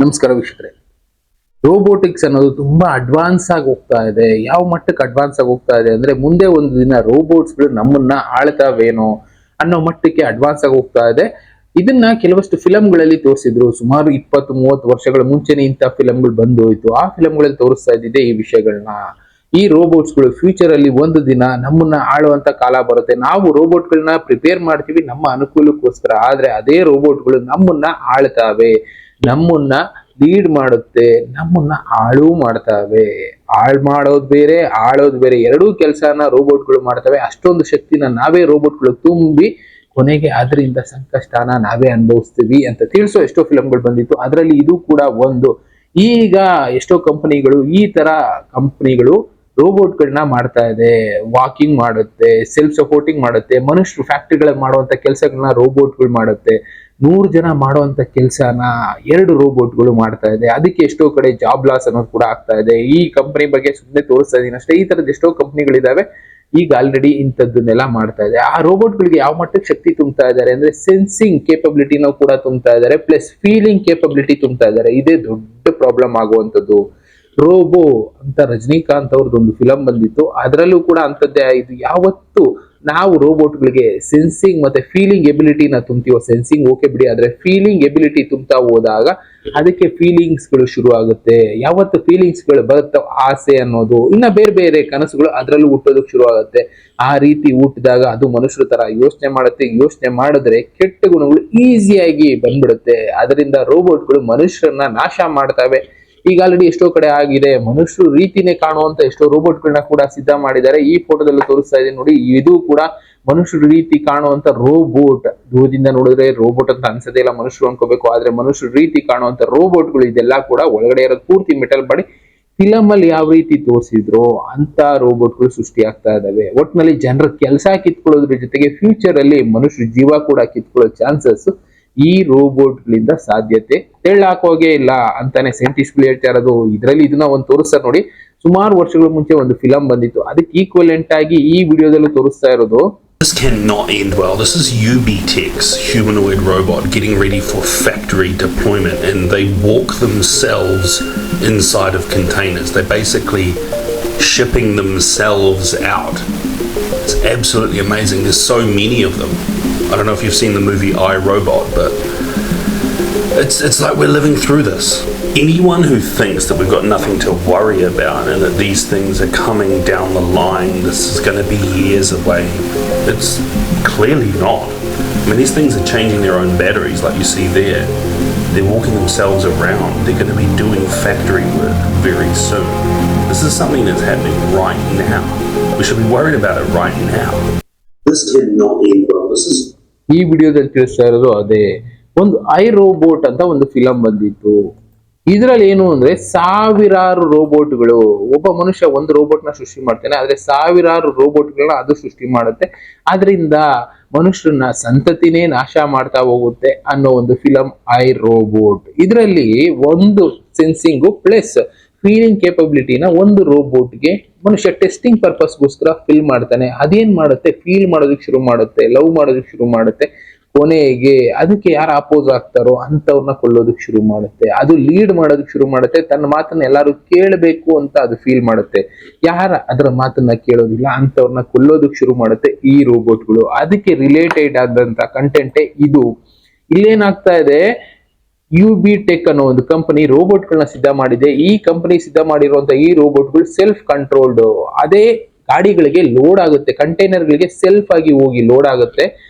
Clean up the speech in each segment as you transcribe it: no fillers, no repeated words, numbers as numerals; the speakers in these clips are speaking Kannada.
ನಮಸ್ಕಾರ ವೀಕ್ಷಕರೇ. ರೋಬೋಟಿಕ್ಸ್ ಅನ್ನೋದು ತುಂಬಾ ಅಡ್ವಾನ್ಸ್ ಆಗಿ ಹೋಗ್ತಾ ಇದೆ. ಯಾವ ಮಟ್ಟಕ್ಕೆ ಅಡ್ವಾನ್ಸ್ ಆಗಿ ಹೋಗ್ತಾ ಇದೆ ಅಂದ್ರೆ ಮುಂದೆ ಒಂದು ದಿನ ರೋಬೋಟ್ಸ್ಗಳು ನಮ್ಮನ್ನ ಆಳ್ತಾವೇನೋ ಅನ್ನೋ ಮಟ್ಟಕ್ಕೆ ಅಡ್ವಾನ್ಸ್ ಆಗಿ ಹೋಗ್ತಾ ಇದೆ. ಇದನ್ನ ಕೆಲವಷ್ಟು ಫಿಲಂಗಳಲ್ಲಿ ತೋರಿಸಿದ್ರು. ಸುಮಾರು 20-30 ವರ್ಷಗಳ ಮುಂಚೆನೆ ಇಂಥ ಫಿಲಂಗಳು ಬಂದು ಹೋಯ್ತು. ಆ ಫಿಲಂಗಳಲ್ಲಿ ತೋರಿಸ್ತಾ ಇದ್ದಿದೆ ಈ ವಿಷಯಗಳನ್ನ. ಈ ರೋಬೋಟ್ಸ್ಗಳು ಫ್ಯೂಚರ್ ಅಲ್ಲಿ ಒಂದು ದಿನ ನಮ್ಮನ್ನ ಆಳುವಂತ ಕಾಲ ಬರುತ್ತೆ. ನಾವು ರೋಬೋಟ್ಗಳನ್ನ ಪ್ರಿಪೇರ್ ಮಾಡ್ತೀವಿ ನಮ್ಮ ಅನುಕೂಲಕ್ಕೋಸ್ಕರ, ಆದ್ರೆ ಅದೇ ರೋಬೋಟ್ಗಳು ನಮ್ಮನ್ನ ಆಳ್ತಾವೆ, ನಮ್ಮನ್ನ ಲೀಡ್ ಮಾಡುತ್ತೆ, ನಮ್ಮನ್ನ ಆಳು ಮಾಡ್ತಾವೆ. ಮಾಡೋದು ಬೇರೆ, ಆಳೋದು ಬೇರೆ, ಎರಡೂ ಕೆಲಸನ ರೋಬೋಟ್ಗಳು ಮಾಡ್ತವೆ. ಅಷ್ಟೊಂದು ಶಕ್ತಿನ ನಾವೇ ರೋಬೋಟ್ಗಳು ತುಂಬಿ ಕೊನೆಗೆ ಅದರಿಂದ ಸಂಕಷ್ಟನ ನಾವೇ ಅನುಭವಿಸ್ತೀವಿ ಅಂತ ತಿಳಿಸೋ ಎಷ್ಟೋ ಫಿಲಂಗಳು ಬಂದಿತ್ತು. ಅದರಲ್ಲಿ ಇದು ಕೂಡ ಒಂದು. ಈಗ ಎಷ್ಟೋ ಕಂಪನಿಗಳು ಈ ತರ ಕಂಪನಿಗಳು ರೋಬೋಟ್ಗಳನ್ನ ಮಾಡ್ತಾ ಇದೆ. ವಾಕಿಂಗ್ ಮಾಡುತ್ತೆ, ಸೆಲ್ಫ್ ಸಪೋರ್ಟಿಂಗ್ ಮಾಡುತ್ತೆ, ಮನುಷ್ಯರು ಫ್ಯಾಕ್ಟ್ರಿಗಳಲ್ಲಿ ಮಾಡುವಂತ ಕೆಲಸಗಳನ್ನ ರೋಬೋಟ್ಗಳು ಮಾಡುತ್ತೆ. 100 ಜನ ಮಾಡುವಂತ ಕೆಲಸನ 2 ರೋಬೋಟ್ಗಳು ಮಾಡ್ತಾ ಇದೆ. ಅದಕ್ಕೆ ಎಷ್ಟೋ ಕಡೆ ಜಾಬ್ ಲಾಸ್ ಅನ್ನೋದು ಕೂಡ ಆಗ್ತಾ ಇದೆ. ಈ ಕಂಪನಿ ಬಗ್ಗೆ ಸುಮ್ಮನೆ ತೋರಿಸ್ತಾ ಇದೀನಿ ಅಷ್ಟೇ. ಈ ತರದ ಎಷ್ಟೋ ಕಂಪನಿಗಳಿದಾವೆ ಈಗ ಆಲ್ರೆಡಿ ಇಂಥದ್ದನ್ನೆಲ್ಲ ಮಾಡ್ತಾ ಇದೆ. ಆ ರೋಬೋಟ್ಗಳಿಗೆ ಯಾವ ಮಟ್ಟಕ್ಕೆ ಶಕ್ತಿ ತುಂಬ್ತಾ ಇದ್ದಾರೆ ಅಂದ್ರೆ ಸೆನ್ಸಿಂಗ್ ಕೇಪಬಿಲಿಟಿನೂ ಕೂಡ ತುಂಬ್ತಾ ಇದ್ದಾರೆ, ಪ್ಲಸ್ ಫೀಲಿಂಗ್ ಕೇಪಬಿಲಿಟಿ ತುಂಬ್ತಾ ಇದ್ದಾರೆ. ಇದೇ ದೊಡ್ಡ ಪ್ರಾಬ್ಲಮ್ ಆಗುವಂಥದ್ದು. ರೋಬೋ ಅಂತ ರಜನಿಕಾಂತ್ ಅವ್ರದ್ದೊಂದು ಫಿಲಂ ಬಂದಿತ್ತು, ಅದರಲ್ಲೂ ಕೂಡ ಅಂತದ್ದೇ ಆಯಿತು. ಯಾವತ್ತು ನಾವು ರೋಬೋಟ್ಗಳಿಗೆ ಸೆನ್ಸಿಂಗ್ ಮತ್ತೆ ಫೀಲಿಂಗ್ ಎಬಿಲಿಟಿನ ತುಂಬ್ತೀವೋ, ಸೆನ್ಸಿಂಗ್ ಓಕೆ ಬಿಡಿ, ಆದ್ರೆ ಫೀಲಿಂಗ್ ಎಬಿಲಿಟಿ ತುಂಬ್ತಾ ಹೋದಾಗ ಅದಕ್ಕೆ ಫೀಲಿಂಗ್ಸ್ಗಳು ಶುರು ಆಗುತ್ತೆ. ಯಾವತ್ತು ಫೀಲಿಂಗ್ಸ್ಗಳು ಬರುತ್ತೋ ಆಸೆ ಅನ್ನೋದು, ಇನ್ನ ಬೇರೆ ಬೇರೆ ಕನಸುಗಳು ಅದರಲ್ಲೂ ಹುಟ್ಟೋದಕ್ಕೆ ಶುರು ಆಗುತ್ತೆ. ಆ ರೀತಿ ಹುಟ್ಟಿದಾಗ ಅದು ಮನುಷ್ಯರ ತರ ಯೋಚನೆ ಮಾಡುತ್ತೆ. ಯೋಚನೆ ಮಾಡಿದ್ರೆ ಕೆಟ್ಟ ಗುಣಗಳು ಈಸಿಯಾಗಿ ಬಂದ್ಬಿಡುತ್ತೆ. ಅದರಿಂದ ರೋಬೋಟ್ಗಳು ಮನುಷ್ಯರನ್ನ ನಾಶ ಮಾಡ್ತವೆ. ಈಗ ಆಲ್ರೆಡಿ ಎಷ್ಟೋ ಕಡೆ ಆಗಿದೆ. ಮನುಷ್ಯರು ರೀತಿನೇ ಕಾಣುವಂತ ಎಷ್ಟೋ ರೋಬೋಟ್ಗಳನ್ನ ಕೂಡ ಸಿದ್ಧ ಮಾಡಿದ್ದಾರೆ. ಈ ಫೋಟೋದಲ್ಲಿ ತೋರಿಸ್ತಾ ಇದೆ ನೋಡಿ, ಇದು ಕೂಡ ಮನುಷ್ಯರ ರೀತಿ ಕಾಣುವಂತ ರೋಬೋಟ್. ದೂರದಿಂದ ನೋಡಿದ್ರೆ ರೋಬೋಟ್ ಅಂತ ಅನ್ಸದೇ ಇಲ್ಲ, ಮನುಷ್ಯರು ಅನ್ಕೋಬೇಕು. ಆದ್ರೆ ಮನುಷ್ಯರ ರೀತಿ ಕಾಣುವಂತ ರೋಬೋಟ್ಗಳು ಇದೆಲ್ಲ ಕೂಡ ಒಳಗಡೆ ಇರೋದು ಪೂರ್ತಿ ಮೆಟಲ್ ಬಾಡಿ. ಫಿಲಮ್ ಅಲ್ಲಿ ಯಾವ ರೀತಿ ತೋರಿಸಿದ್ರು ಅಂತ ರೋಬೋಟ್ಗಳು ಸೃಷ್ಟಿ ಆಗ್ತಾ ಇದಾವೆ. ಒಟ್ಟಿನಲ್ಲಿ ಜನರ ಕೆಲಸ ಕಿತ್ಕೊಳ್ಳೋದ್ರ ಜೊತೆಗೆ ಫ್ಯೂಚರ್ ಅಲ್ಲಿ ಮನುಷ್ಯರ ಜೀವ ಕೂಡ ಕಿತ್ಕೊಳ್ಳೋ ಚಾನ್ಸಸ್ ಈ ರೋಬೋಟ್ಗಳಿಂದ ಸಾಧ್ಯತೆ ತೆಳ್ಳಾಕೋಗೆ ಇಲ್ಲ ಅಂತಾನೆ ಸೈಂಟಿಸ್ಟ್ಗಳು ಹೇಳ್ತಾ ಇರೋದು. ಇದರಲ್ಲಿ ಇದನ್ನ ಒಂದು ತೋರಿಸ್ತಾರೆ ನೋಡಿ. ಸುಮಾರು ವರ್ಷಗಳ ಮುಂಚೆ ಒಂದು ಫಿಲಂ ಬಂದಿತ್ತು, ಅದಕ್ಕೆ ಈಕ್ವಲೆಂಟ್ ಆಗಿ ಈ ವಿಡಿಯೋದಲ್ಲೂ ತೋರಿಸ್ತಾ ಇರೋದು. This cannot end well. This is UBTEX, humanoid robot, getting ready for factory deployment, and they walk themselves inside of containers. They're basically shipping themselves out. It's absolutely amazing. There's so many of them. I don't know if you've seen the movie I, Robot, but it's like we're living through this. Anyone who thinks that we've got nothing to worry about and that these things are coming down the line, this is going to be years away, it's clearly not. I mean, these things are changing their own batteries, like you see there. They're walking themselves around. They're going to be doing factory work very soon. This is something that's happening right now. We should be worried about it right now. This cannot end well. This is ಈ ವಿಡಿಯೋದಲ್ಲಿ ತಿಳಿಸ್ತಾ ಇರೋದು ಅದೇ. ಒಂದು ಐ ರೋಬೋಟ್ ಅಂತ ಒಂದು ಫಿಲಂ ಬಂದಿತ್ತು. ಇದ್ರಲ್ಲಿ ಏನು ಅಂದ್ರೆ ಸಾವಿರಾರು ರೋಬೋಟ್ಗಳು, ಒಬ್ಬ ಮನುಷ್ಯ ಒಂದು ರೋಬೋಟ್ ನ ಸೃಷ್ಟಿ ಮಾಡ್ತಾನೆ, ಆದ್ರೆ ಸಾವಿರಾರು ರೋಬೋಟ್ಗಳನ್ನ ಅದು ಸೃಷ್ಟಿ ಮಾಡುತ್ತೆ. ಅದರಿಂದ ಮನುಷ್ಯರನ್ನ ಸಂತತಿನೇ ನಾಶ ಮಾಡ್ತಾ ಹೋಗುತ್ತೆ ಅನ್ನೋ ಒಂದು ಫಿಲಂ ಐ ರೋಬೋಟ್. ಇದರಲ್ಲಿ ಒಂದು ಸೆನ್ಸಿಂಗು ಪ್ಲಸ್ ಫೀಲಿಂಗ್ ಕೇಪಬಿಲಿಟಿನ ಒಂದು ರೋಬೋಟ್ಗೆ ಮನುಷ್ಯ ಟೆಸ್ಟಿಂಗ್ ಪರ್ಪಸ್ಗೋಸ್ಕರ ಫಿಲ್ ಮಾಡ್ತಾನೆ. ಅದೇನ್ ಮಾಡುತ್ತೆ, ಫೀಲ್ ಮಾಡೋದಕ್ಕೆ ಶುರು ಮಾಡುತ್ತೆ, ಲವ್ ಮಾಡೋದಕ್ಕೆ ಶುರು ಮಾಡುತ್ತೆ. ಕೊನೆಗೆ ಅದಕ್ಕೆ ಯಾರು ಅಪೋಸ್ ಆಗ್ತಾರೋ ಅಂತವ್ರನ್ನ ಕೊಲ್ಲೋದಕ್ಕೆ ಶುರು ಮಾಡುತ್ತೆ. ಅದು ಲೀಡ್ ಮಾಡೋದಕ್ಕೆ ಶುರು ಮಾಡುತ್ತೆ. ತನ್ನ ಮಾತನ್ನ ಎಲ್ಲಾರು ಕೇಳಬೇಕು ಅಂತ ಅದು ಫೀಲ್ ಮಾಡುತ್ತೆ. ಯಾರ ಅದರ ಮಾತನ್ನ ಕೇಳೋದಿಲ್ಲ ಅಂತವ್ರನ್ನ ಕೊಲ್ಲೋದಕ್ಕೆ ಶುರು ಮಾಡುತ್ತೆ ಈ ರೋಬೋಟ್ಗಳು. ಅದಕ್ಕೆ ರಿಲೇಟೆಡ್ ಆದಂತ ಕಂಟೆಂಟೇ ಇದು. ಇಲ್ಲೇನಾಗ್ತಾ ಇದೆ, UBTEX ಅನ್ನೋ ಒಂದು ಕಂಪನಿ ರೋಬೋಟ್ಗಳನ್ನ ಸಿದ್ಧ ಮಾಡಿದೆ. ಈ ಕಂಪನಿ ಸಿದ್ಧ ಮಾಡಿರುವಂತ ಈ ರೋಬೋಟ್ಗಳು ಸೆಲ್ಫ್ ಕಂಟ್ರೋಲ್ಡ್. ಅದೇ ಗಾಡಿಗಳಿಗೆ ಲೋಡ್ ಆಗುತ್ತೆ, ಕಂಟೈನರ್ಗಳಿಗೆ ಸೆಲ್ಫ್ ಆಗಿ ಹೋಗಿ ಲೋಡ್ ಆಗುತ್ತೆ.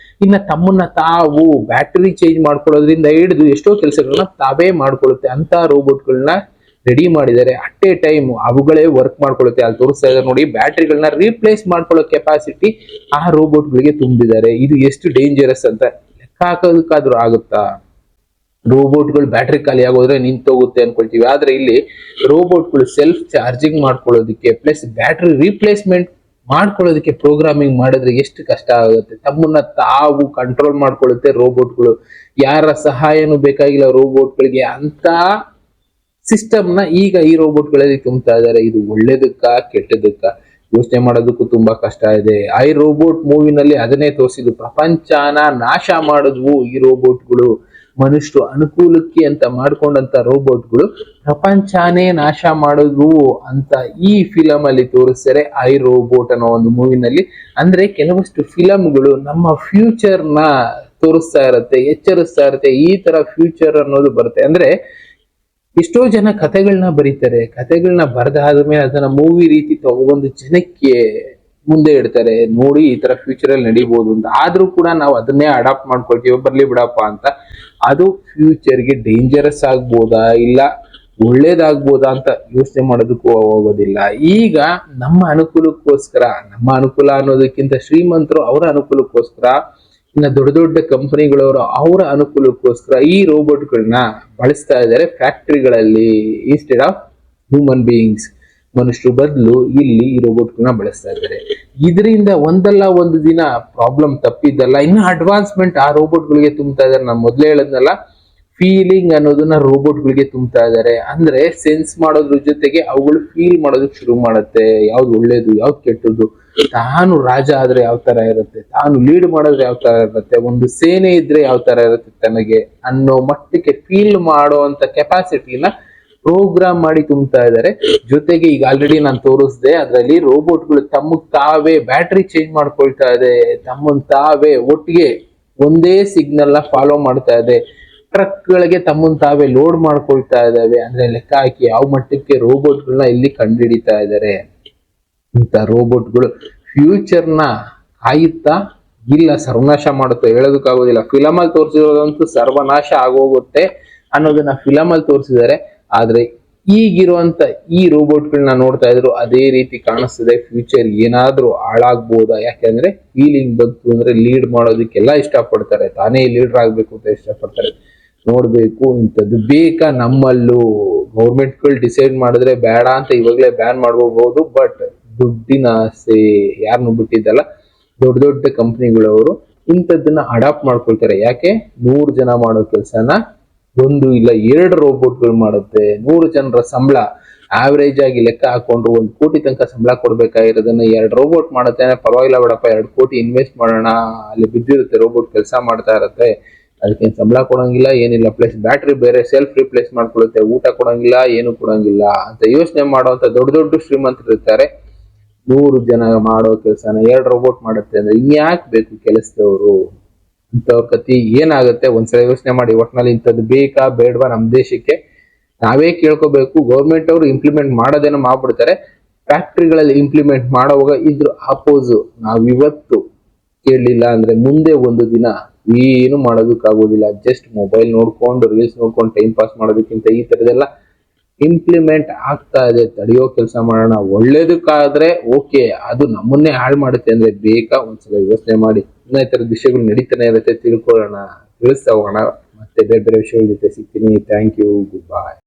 ಇನ್ನ ತಮ್ಮನ್ನ ತಾವು ಬ್ಯಾಟರಿ ಚೇಂಜ್ ಮಾಡ್ಕೊಳ್ಳೋದ್ರಿಂದ ಹಿಡಿದು ಎಷ್ಟೋ ಕೆಲಸಗಳನ್ನ ತಾವೇ ಮಾಡ್ಕೊಳ್ಳುತ್ತೆ ಅಂತ ರೋಬೋಟ್ಗಳನ್ನ ರೆಡಿ ಮಾಡಿದ್ದಾರೆ. ಅಟ್ ಎ ಟೈಮ್ ಅವುಗಳೇ ವರ್ಕ್ ಮಾಡ್ಕೊಳ್ಳುತ್ತೆ. ಅಲ್ಲಿ ತೋರಿಸ್ತಾ ಇದ್ದಾರೆ ನೋಡಿ, ಬ್ಯಾಟರಿಗಳನ್ನ ರೀಪ್ಲೇಸ್ ಮಾಡ್ಕೊಳ್ಳೋ ಕೆಪಾಸಿಟಿ ಆ ರೋಬೋಟ್ಗಳಿಗೆ ತುಂಬಿದ್ದಾರೆ. ಇದು ಎಷ್ಟು ಡೇಂಜರಸ್ ಅಂತ ಲೆಕ್ಕ ಹಾಕೋದಕ್ಕಾದ್ರೂ ಆಗುತ್ತಾ? ರೋಬೋಟ್ಗಳು ಬ್ಯಾಟ್ರಿ ಖಾಲಿ ಆಗೋದ್ರೆ ನಿಂತೋಗುತ್ತೆ ಅನ್ಕೊಳ್ತೀವಿ, ಆದ್ರೆ ಇಲ್ಲಿ ರೋಬೋಟ್ಗಳು ಸೆಲ್ಫ್ ಚಾರ್ಜಿಂಗ್ ಮಾಡ್ಕೊಳ್ಳೋದಕ್ಕೆ ಪ್ಲಸ್ ಬ್ಯಾಟ್ರಿ ರೀಪ್ಲೇಸ್ಮೆಂಟ್ ಮಾಡ್ಕೊಳ್ಳೋದಕ್ಕೆ ಪ್ರೋಗ್ರಾಮಿಂಗ್ ಮಾಡಿದ್ರೆ ಎಷ್ಟು ಕಷ್ಟ ಆಗುತ್ತೆ. ತಮ್ಮನ್ನ ತಾವು ಕಂಟ್ರೋಲ್ ಮಾಡ್ಕೊಳ್ಳುತ್ತೆ ರೋಬೋಟ್ಗಳು. ಯಾರ ಸಹಾಯನೂ ಬೇಕಾಗಿಲ್ಲ ರೋಬೋಟ್ಗಳಿಗೆ ಅಂತ ಸಿಸ್ಟಮ್ನ ಈಗ ಈ ರೋಬೋಟ್ಗಳಲ್ಲಿ ತುಂಬ್ತಾ ಇದ್ದಾರೆ. ಇದು ಒಳ್ಳೇದಕ್ಕ ಕೆಟ್ಟದಕ್ಕ ಯೋಚನೆ ಮಾಡೋದಕ್ಕೂ ತುಂಬಾ ಕಷ್ಟ ಇದೆ. ಐ ರೋಬೋಟ್ ಮೂವಿನಲ್ಲಿ ಅದನ್ನೇ ತೋರಿಸಿದ್ರು. ಪ್ರಪಂಚನ ನಾಶ ಮಾಡಿದ್ವು ಈ ರೋಬೋಟ್ಗಳು. ಮನುಷ್ಯರು ಅನುಕೂಲಕ್ಕೆ ಅಂತ ಮಾಡ್ಕೊಂಡಂತ ರೋಬೋಟ್ಗಳು ಪ್ರಪಂಚನೇ ನಾಶ ಮಾಡೋದು ಅಂತ ಈ ಫಿಲಮ್ ಅಲ್ಲಿ ತೋರಿಸ್ತಾರೆ ಐ ರೋಬೋಟ್ ಅನ್ನೋ ಒಂದು ಮೂವಿನಲ್ಲಿ. ಅಂದ್ರೆ ಕೆಲವಷ್ಟು ಫಿಲಮ್ಗಳು ನಮ್ಮ ಫ್ಯೂಚರ್ ನ ತೋರಿಸ್ತಾ ಇರತ್ತೆ, ಎಚ್ಚರಿಸ್ತಾ ಇರತ್ತೆ, ಈ ತರ ಫ್ಯೂಚರ್ ಅನ್ನೋದು ಬರುತ್ತೆ. ಅಂದ್ರೆ ಎಷ್ಟೋ ಜನ ಕಥೆಗಳನ್ನ ಬರೀತಾರೆ, ಕಥೆಗಳನ್ನ ಬರೆದಾದ್ಮೇಲೆ ಅದನ್ನ ಮೂವಿ ರೀತಿ ತಗೊಬಂದು ಜನಕ್ಕೆ ಮುಂದೆ ಇಡ್ತಾರೆ, ನೋಡಿ ಈ ತರ ಫ್ಯೂಚರ್ ಅಲ್ಲಿ ನಡಿಬಹುದು ಅಂತ. ಆದ್ರೂ ಕೂಡ ನಾವು ಅದನ್ನೇ ಅಡಾಪ್ಟ್ ಮಾಡ್ಕೊಳ್ತೀವಿ, ಬರ್ಲಿ ಬಿಡಪ್ಪ ಅಂತ. ಅದು ಫ್ಯೂಚರ್ಗೆ ಡೇಂಜರಸ್ ಆಗ್ಬೋದಾ ಇಲ್ಲ ಒಳ್ಳೇದಾಗ್ಬೋದಾ ಅಂತ ಯೋಚನೆ ಮಾಡೋದಕ್ಕೂ ಹೋಗೋದಿಲ್ಲ. ಈಗ ನಮ್ಮ ಅನುಕೂಲಕ್ಕೋಸ್ಕರ, ನಮ್ಮ ಅನುಕೂಲ ಅನ್ನೋದಕ್ಕಿಂತ ಶ್ರೀಮಂತರು ಅವರ ಅನುಕೂಲಕ್ಕೋಸ್ಕರ, ಇನ್ನ ದೊಡ್ಡ ದೊಡ್ಡ ಕಂಪನಿಗಳವರು ಅವರ ಅನುಕೂಲಕ್ಕೋಸ್ಕರ ಈ ರೋಬೋಟ್ಗಳನ್ನ ಬಳಸ್ತಾ ಇದ್ದಾರೆ ಫ್ಯಾಕ್ಟರಿಗಳಲ್ಲಿ ಇನ್ಸ್ಟೆಡ್ ಆಫ್ ಹ್ಯೂಮನ್ ಬೀಯಿಂಗ್ಸ್. ಮನುಷ್ಯರು ಬದಲು ಇಲ್ಲಿ ಈ ರೋಬೋಟ್ಗಳನ್ನ ಬಳಸ್ತಾ ಇದ್ದಾರೆ. ಇದರಿಂದ ಒಂದಲ್ಲ ಒಂದು ದಿನ ಪ್ರಾಬ್ಲಮ್ ತಪ್ಪಿದ್ದಲ್ಲ, ಇನ್ನು ಅಡ್ವಾನ್ಸ್ಮೆಂಟ್ ಆ ರೋಬೋಟ್ಗಳಿಗೆ ತುಂಬ್ತಾ ಇದ್ದಾರೆ. ನಾನು ಮೊದಲೇ ಹೇಳದ್ನಲ್ಲ, ಫೀಲಿಂಗ್ ಅನ್ನೋದನ್ನ ರೋಬೋಟ್ಗಳಿಗೆ ತುಂಬ್ತಾ ಇದ್ದಾರೆ. ಅಂದ್ರೆ ಸೆನ್ಸ್ ಮಾಡೋದ್ರ ಜೊತೆಗೆ ಅವುಗಳು ಫೀಲ್ ಮಾಡೋದಕ್ಕೆ ಶುರು ಮಾಡುತ್ತೆ, ಯಾವ್ದು ಒಳ್ಳೇದು ಯಾವ್ದು ಕೆಟ್ಟದ್ದು, ತಾನು ರಾಜ ಆದ್ರೆ ಯಾವ ತರ ಇರುತ್ತೆ, ತಾನು ಲೀಡ್ ಮಾಡಿದ್ರೆ ಯಾವ ತರ ಇರುತ್ತೆ, ಒಂದು ಸೇನೆ ಇದ್ರೆ ಯಾವ ತರ ಇರುತ್ತೆ ತನಗೆ ಅನ್ನೋ ಮಟ್ಟಕ್ಕೆ ಫೀಲ್ ಮಾಡೋ ಅಂತ ಕೆಪಾಸಿಟಿನ ಪ್ರೋಗ್ರಾಮ್ ಮಾಡಿ ತುಂಬ್ತಾ ಇದ್ದಾರೆ. ಜೊತೆಗೆ ಈಗ ಆಲ್ರೆಡಿ ನಾನು ತೋರಿಸ್ದೆ, ಅದರಲ್ಲಿ ರೋಬೋಟ್ಗಳು ತಮ್ಮಗ್ ತಾವೇ ಬ್ಯಾಟ್ರಿ ಚೇಂಜ್ ಮಾಡ್ಕೊಳ್ತಾ ಇದೆ, ತಮ್ಮನ್ ತಾವೇ ಒಟ್ಟಿಗೆ ಒಂದೇ ಸಿಗ್ನಲ್ ನ ಫಾಲೋ ಮಾಡ್ತಾ ಇದೆ, ಟ್ರಕ್ ಗಳಿಗೆ ತಮ್ಮನ್ ತಾವೇ ಲೋಡ್ ಮಾಡ್ಕೊಳ್ತಾ ಇದಾವೆ. ಅಂದ್ರೆ ಲೆಕ್ಕ ಹಾಕಿ ಯಾವ ಮಟ್ಟಕ್ಕೆ ರೋಬೋಟ್ಗಳನ್ನ ಇಲ್ಲಿ ಕಂಡುಹಿಡಿತಾ ಇದ್ದಾರೆ. ಇಂಥ ರೋಬೋಟ್ಗಳು ಫ್ಯೂಚರ್ ನ ಕಾಯುತ್ತಾ ಇಲ್ಲ ಸರ್ವನಾಶ ಮಾಡುತ್ತೆ ಹೇಳೋದಕ್ಕಾಗೋದಿಲ್ಲ. ಫಿಲಮ್ ಅಲ್ಲಿ ತೋರಿಸಿರೋದಂತೂ ಸರ್ವನಾಶ ಆಗೋಗುತ್ತೆ ಅನ್ನೋದನ್ನ ಫಿಲಮ್ ಅಲ್ಲಿ ತೋರಿಸಿದ್ದಾರೆ. ಆದ್ರೆ ಈಗಿರುವಂತ ಈ ರೋಬೋಟ್ಗಳನ್ನ ನೋಡ್ತಾ ಇದ್ರು ಅದೇ ರೀತಿ ಕಾಣಿಸ್ತದೆ. ಫ್ಯೂಚರ್ ಏನಾದ್ರೂ ಹಾಳಾಗ್ಬೋದಾ? ಯಾಕೆಂದ್ರೆ ಫೀಲಿಂಗ್ ಬಂತು ಅಂದ್ರೆ ಲೀಡ್ ಮಾಡೋದಕ್ಕೆಲ್ಲ ಇಷ್ಟಪಡ್ತಾರೆ, ತಾನೇ ಲೀಡರ್ ಆಗ್ಬೇಕು ಅಂತ ಇಷ್ಟಪಡ್ತಾರೆ. ನೋಡ್ಬೇಕು ಇಂಥದ್ದು ಬೇಕಾ ನಮ್ಮಲ್ಲೂ. ಗೌರ್ಮೆಂಟ್ಗಳು ಡಿಸೈಡ್ ಮಾಡಿದ್ರೆ ಬೇಡ ಅಂತ ಇವಾಗಲೇ ಬ್ಯಾನ್ ಮಾಡ್ಕೋಬಹುದು. ಬಟ್ ದುಡ್ಡಿನ ಆಸೆ ಯಾರನ್ನು ಬಿಟ್ಟಿದ್ದಲ್ಲ, ದೊಡ್ಡ ದೊಡ್ಡ ಕಂಪ್ನಿಗಳವರು ಇಂಥದ್ದನ್ನ ಅಡಾಪ್ಟ್ ಮಾಡ್ಕೊಳ್ತಾರೆ. ಯಾಕೆ? 100 ಜನ ಮಾಡೋ ಕೆಲಸನ 1 ಇಲ್ಲ 2 ರೋಬೋಟ್ಗಳು ಮಾಡುತ್ತೆ. 100 ಜನರ ಸಂಬಳ ಆವರೇಜ್ ಆಗಿ ಲೆಕ್ಕ ಹಾಕೊಂಡ್ರು 1 ಕೋಟಿ ತನಕ ಸಂಬಳ ಕೊಡ್ಬೇಕಾಗಿರೋದನ್ನ 2 ರೋಬೋಟ್ ಮಾಡುತ್ತೆ. ಪರವಾಗಿಲ್ಲ ಬಿಡಪ್ಪ, 2 ಕೋಟಿ ಇನ್ವೆಸ್ಟ್ ಮಾಡೋಣ, ಅಲ್ಲಿ ಬಿದ್ದಿರುತ್ತೆ ರೋಬೋಟ್ ಕೆಲಸ ಮಾಡ್ತಾ ಇರತ್ತೆ, ಅದಕ್ಕೇನು ಸಂಬಳ ಕೊಡಂಗಿಲ್ಲ ಏನಿಲ್ಲ, ಪ್ಲಸ್ ಬ್ಯಾಟ್ರಿ ಬೇರೆ ಸೆಲ್ಫ್ ರಿಪ್ಲೇಸ್ ಮಾಡ್ಕೊಳ್ಳುತ್ತೆ, ಊಟ ಕೊಡಂಗಿಲ್ಲ ಏನು ಕೊಡಂಗಿಲ್ಲ ಅಂತ ಯೋಚನೆ ಮಾಡುವಂತ ದೊಡ್ಡ ದೊಡ್ಡ ಶ್ರೀಮಂತರು ಇರ್ತಾರೆ. 100 ಜನ ಮಾಡೋ ಕೆಲಸನ 2 ರೋಬೋಟ್ ಮಾಡುತ್ತೆ ಅಂದ್ರೆ ಇನ್ಯಾಕ್ ಬೇಕು ಕೆಲಸದವರು? ಇಂಥವ್ರ ಕತಿ ಏನಾಗುತ್ತೆ ಒಂದ್ಸಲ ಯೋಚನೆ ಮಾಡಿ. ಒಟ್ನಲ್ಲಿ ಇಂಥದ್ದು ಬೇಕಾ ಬೇಡವಾ ನಮ್ಮ ದೇಶಕ್ಕೆ? ನಾವೇ ಕೇಳ್ಕೋಬೇಕು. ಗೌರ್ಮೆಂಟ್ ಅವರು ಇಂಪ್ಲಿಮೆಂಟ್ ಮಾಡೋದೇನೋ ಮಾಡ್ಬಿಡ್ತಾರೆ, ಫ್ಯಾಕ್ಟ್ರಿಗಳಲ್ಲಿ ಇಂಪ್ಲಿಮೆಂಟ್ ಮಾಡೋವಾಗ ಇದ್ರ ಅಪೋಸ್ ನಾವಿವತ್ತು ಕೇಳಲಿಲ್ಲ ಅಂದ್ರೆ ಮುಂದೆ ಒಂದು ದಿನ ಏನು ಮಾಡೋದಕ್ಕಾಗೋದಿಲ್ಲ. ಜಸ್ಟ್ ಮೊಬೈಲ್ ನೋಡ್ಕೊಂಡು ರೀಲ್ಸ್ ನೋಡ್ಕೊಂಡು ಟೈಮ್ ಪಾಸ್ ಮಾಡೋದಕ್ಕಿಂತ ಈ ತರದೆಲ್ಲ ಇಂಪ್ಲಿಮೆಂಟ್ ಆಗ್ತಾ ಇದೆ. ತಡೆಯೋ ಕೆಲಸ ಮಾಡೋಣ. ಒಳ್ಳೇದಕ್ಕಾದ್ರೆ ಓಕೆ, ಅದು ನಮ್ಮನ್ನೇ ಹಾಳು ಮಾಡುತ್ತೆ ಅಂದ್ರೆ ಬೇಕಾ? ಒಂದ್ಸಲ ಯೋಚನೆ ಮಾಡಿ. ಇನ್ನ ಈ ತರದ ವಿಷಯಗಳು ನಡೀತಾನೆ ಇರುತ್ತೆ, ತಿಳ್ಕೊಳ್ಳೋಣ, ತಿಳಿಸ್ತಾ ಹೋಗೋಣ. ಮತ್ತೆ ಬೇರೆ ಬೇರೆ ವಿಷಯಗಳ ಜೊತೆ ಸಿಗ್ತೀನಿ. Thank you, good bye.